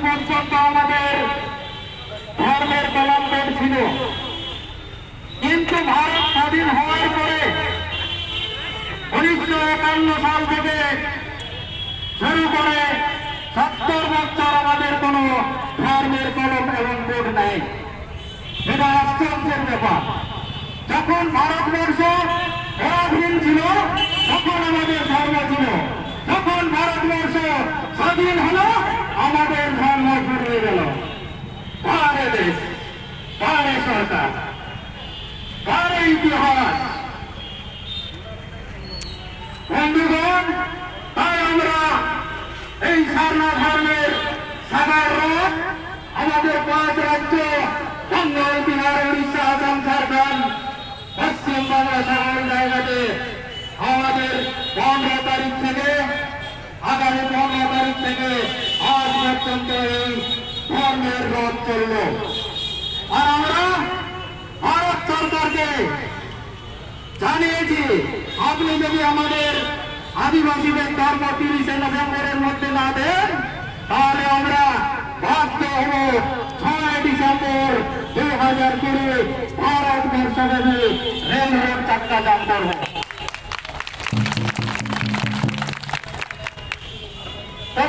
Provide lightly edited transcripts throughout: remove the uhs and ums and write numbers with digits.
পর্যন্ত আমাদের ধর্মের কলঙ্কর ছিল, কিন্তু ভারত স্বাধীন হওয়ার পরে 1951 সাল থেকে শুরু করে 70 বছর আমাদের কোন ধর্মের কলম এবং কোড নেই। এটা আশ্চর্যের ব্যাপার। যখন ভারতবর্ষ পরাধীন ছিল তখন আমাদের ধর্ম ছিল, যখন ভারতবর্ষ স্বাধীন হলো আমাদের ধর্ম শুরু গেল। কারে দেশ, কারে সরকার, কারে ইতিহাস? বন্ধুগণ, তাই আমরা এই সারনা ধর্মের সাগর রথ আমাদের 5 রাজ্য বঙ্গাল, বিহার, উড়িষ্যা, আসাম, ঝাড়খণ্ড, পশ্চিমবাংলা সকল জায়গাতে আমাদের 15 তারিখ থেকে আগামী 15 তারিখ থেকে আজ পর্যন্ত এই ধর্মের রথ চলল। আর আমরা ভারত সরকারকে জানিয়েছি, আপনি যদি আমাদের আদিবাসীদের ধর্ম 30 নভেম্বরের মধ্যে না দেন তাহলে আমরা বাধ্য হব 6 ডিসেম্বর 2020 ভারতবর্ষব্যাপী রেল রোড চাক্কা জাম করব।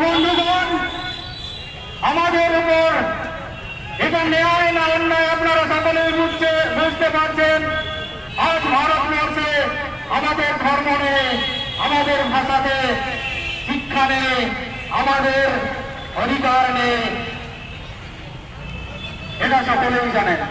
বন্ধুগণ, আমাদের উপর এটা ন্যায় না অন্যায় আপনারা সকলেই বুঝতে পারছেন। আজ ভারতবর্ষে আমাদের ধর্ম নেই, আমাদের ভাষাতে শিক্ষা নেই, আমাদের অধিকার নেই, এটা সকলেই জানেন।